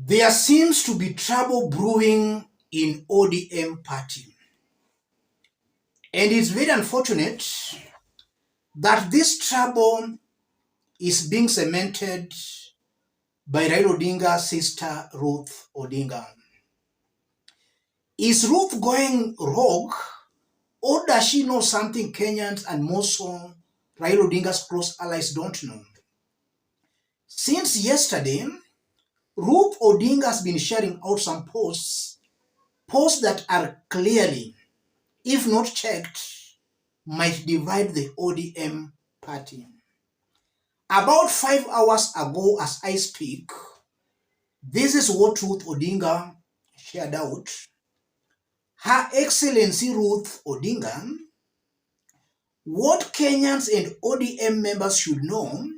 There seems to be trouble brewing in ODM party. And it's very unfortunate that this trouble is being cemented by Raila Odinga's sister Ruth Odinga. Is Ruth going rogue, or does she know something Kenyans and more so Raila Odinga's close allies don't know? Since yesterday, Ruth Odinga has been sharing out some posts that are clearly, if not checked, might divide the ODM party. About 5 hours ago, as I speak, this is what Ruth Odinga shared out. Her Excellency Ruth Odinga, what Kenyans and ODM members should know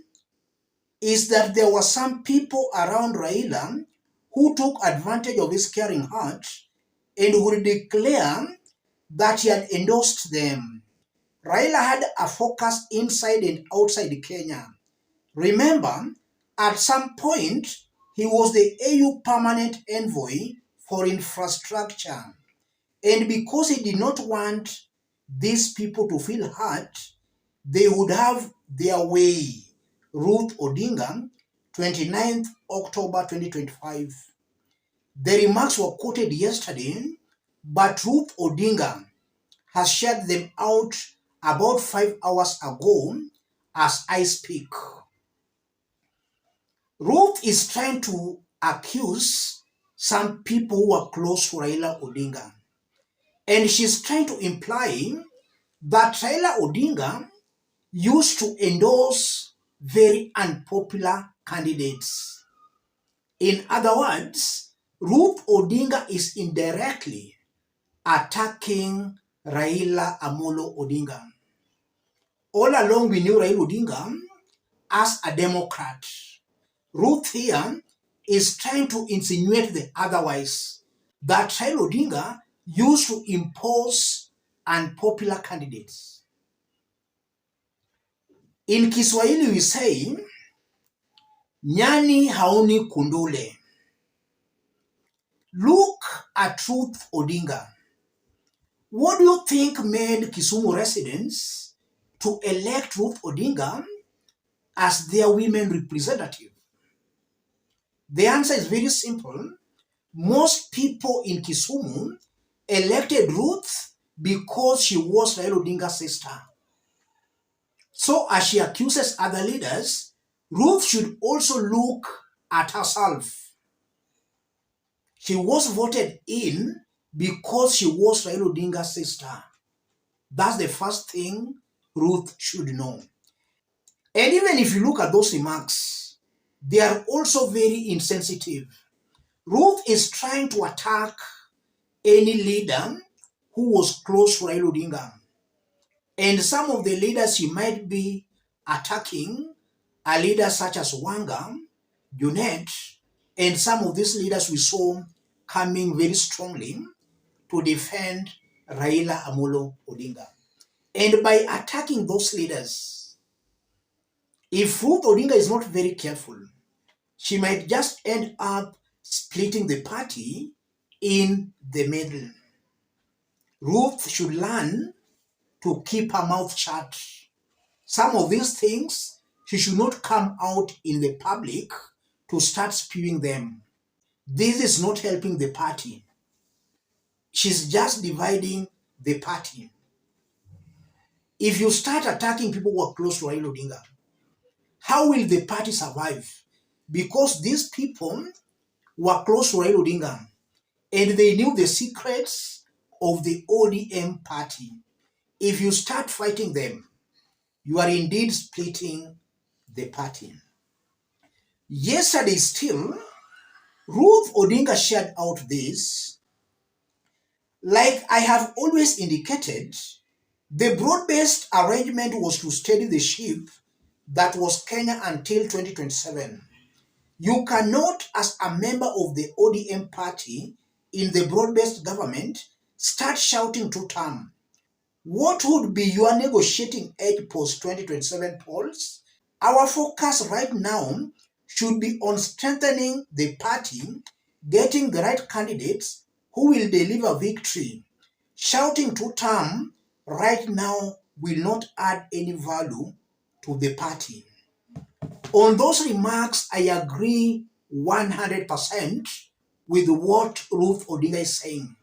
is that there were some people around Raila who took advantage of his caring heart and would declare that he had endorsed them. Raila had a focus inside and outside Kenya. Remember, at some point, he was the AU permanent envoy for infrastructure. And because he did not want these people to feel hurt, they would have their way. Ruth Odinga, 29th October 2025. The remarks were quoted yesterday, but Ruth Odinga has shared them out about 5 hours ago as I speak. Ruth is trying to accuse some people who are close to Raila Odinga. And she's trying to imply that Raila Odinga used to endorse very unpopular candidates. In other words, Ruth Odinga is indirectly attacking Raila Amolo Odinga. All along we knew Raila Odinga as a Democrat. Ruth here is trying to insinuate the otherwise, that Raila Odinga used to impose unpopular candidates. In Kiswahili we say, nyani haoni kundule. Look at Ruth Odinga. What do you think made Kisumu residents to elect Ruth Odinga as their women representative? The answer is very simple. Most people in Kisumu elected Ruth because she was Raila Odinga's sister. So as she accuses other leaders, Ruth should also look at herself. She was voted in because she was Raila Odinga's sister. That's the first thing Ruth should know. And even if you look at those remarks, they are also very insensitive. Ruth is trying to attack any leader who was close to Raila Odinga. And some of the leaders she might be attacking are leaders such as Wanga, Junet, and some of these leaders we saw coming very strongly to defend Raila Amolo Odinga. And by attacking those leaders, if Ruth Odinga is not very careful, she might just end up splitting the party in the middle. Ruth should learn to keep her mouth shut. Some of these things, she should not come out in the public to start spewing them. This is not helping the party. She's just dividing the party. If you start attacking people who are close to Raila Odinga, how will the party survive? Because these people were close to Raila Odinga and they knew the secrets of the ODM party. If you start fighting them, you are indeed splitting the party. Yesterday still, Ruth Odinga shared out this. Like I have always indicated, the broad-based arrangement was to steady the ship that was Kenya until 2027. You cannot, as a member of the ODM party in the broad-based government, start shouting two-term. What would be your negotiating edge post-2027 polls? Our focus right now should be on strengthening the party, getting the right candidates who will deliver victory. Shouting two-term right now will not add any value to the party. On those remarks, I agree 100% with what Ruth Odinga is saying.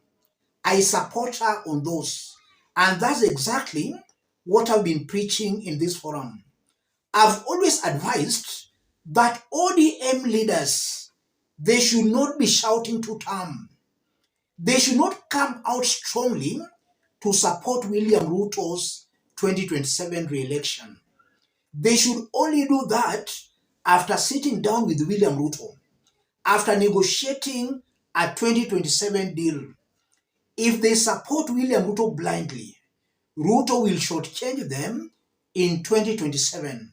I support her on those. And that's exactly what I've been preaching in this forum. I've always advised that ODM leaders, they should not be shouting two-term. They should not come out strongly to support William Ruto's 2027 re-election. They should only do that after sitting down with William Ruto, after negotiating a 2027 deal. If they support William Ruto blindly, Ruto will shortchange them in 2027.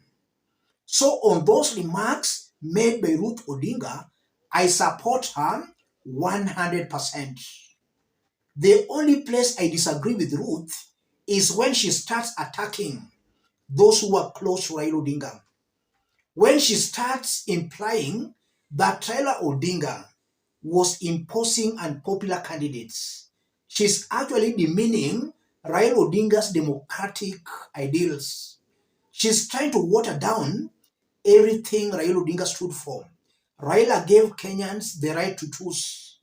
So on those remarks made by Ruth Odinga, I support her 100%. The only place I disagree with Ruth is when she starts attacking those who are close to Raila Odinga. When she starts implying that Raila Odinga was imposing unpopular candidates, she's actually demeaning Raila Odinga's democratic ideals. She's trying to water down everything Raila Odinga stood for. Raila gave Kenyans the right to choose,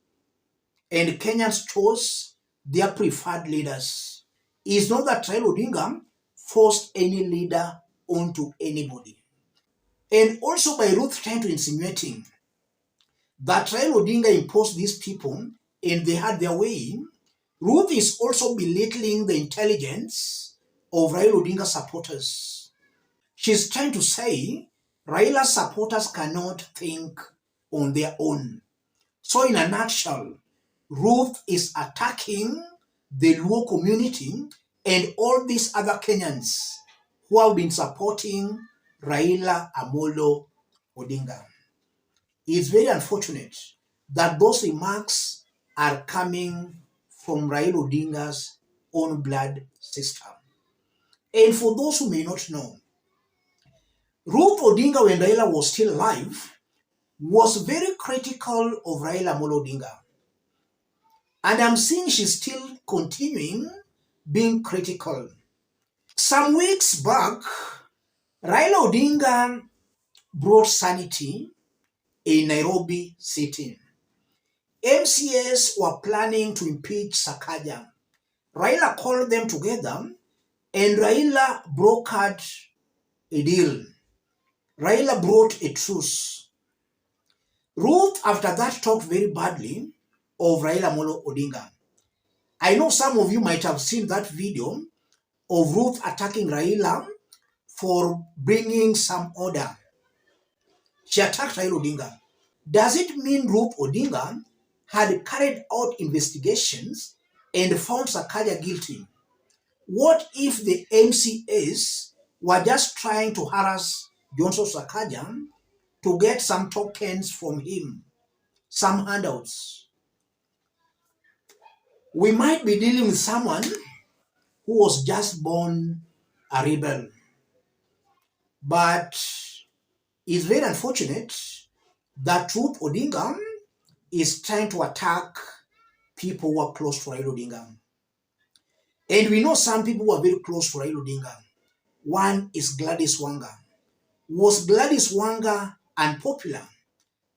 and Kenyans chose their preferred leaders. It's not that Raila Odinga forced any leader onto anybody. And also by Ruth trying to insinuating that Raila Odinga imposed these people and they had their way, Ruth is also belittling the intelligence of Raila Odinga supporters. She's trying to say Raila supporters cannot think on their own. So in a nutshell, Ruth is attacking the Luo community and all these other Kenyans who have been supporting Raila Amolo Odinga. It's very unfortunate that those remarks are coming from Raila Odinga's own blood sister. And for those who may not know, Ruth Odinga, when Raila was still alive, was very critical of Raila Amolo Odinga. And I'm seeing she's still continuing being critical. Some weeks back, Raila Odinga brought sanity in Nairobi City. MCAs were planning to impeach Sakaja. Raila called them together and Raila brokered a deal. Raila brought a truce. Ruth, after that, talked very badly of Raila Amolo Odinga. I know some of you might have seen that video of Ruth attacking Raila for bringing some order. She attacked Raila Odinga. Does it mean Ruth Odinga had carried out investigations and found Sakaja guilty? What if the MCAs were just trying to harass Johnson Sakaja to get some tokens from him, some handouts? We might be dealing with someone who was just born a rebel. But it's very unfortunate that Ruth Odinga is trying to attack people who are close to Raila Odinga. And we know some people who are very close to Raila Odinga. One is Gladys Wanga. Was Gladys Wanga unpopular?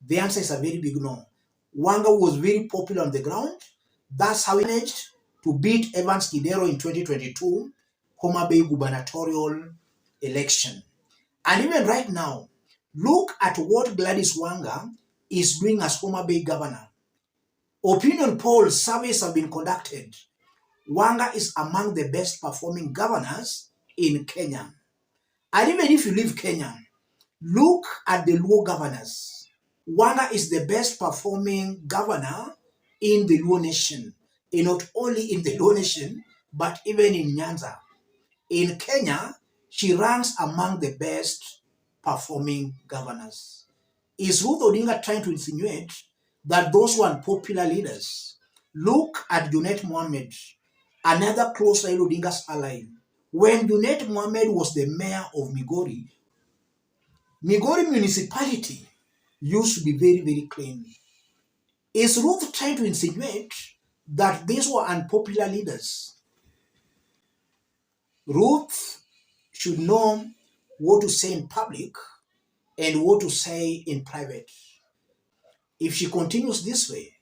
The answer is a very big no. Wanga was very popular on the ground. That's how he managed to beat Evans Kidero in 2022 Homa Bay gubernatorial election. And even right now, look at what Gladys Wanga is doing as Homa Bay governor. Opinion polls, surveys have been conducted. Wanga is among the best performing governors in Kenya. And even if you leave Kenya, look at the Luo governors. Wanga is the best performing governor in the Luo nation. And not only in the Luo nation, but even in Nyanza. In Kenya, she ranks among the best performing governors. Is Ruth Odinga trying to insinuate that those were unpopular leaders? Look at Junet Mohammed, another close Raila Odinga's ally. When Junet Mohammed was the mayor of Migori municipality used to be very, very clean. Is Ruth trying to insinuate that these were unpopular leaders? Ruth should know what to say in public and what to say in private. If she continues this way,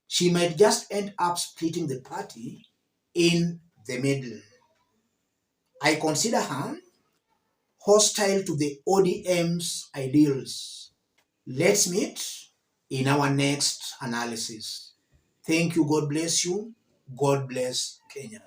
she might just end up splitting the party in the middle. I consider her hostile to the ODM's ideals. Let's meet in our next analysis. Thank you. God bless you. God bless Kenya.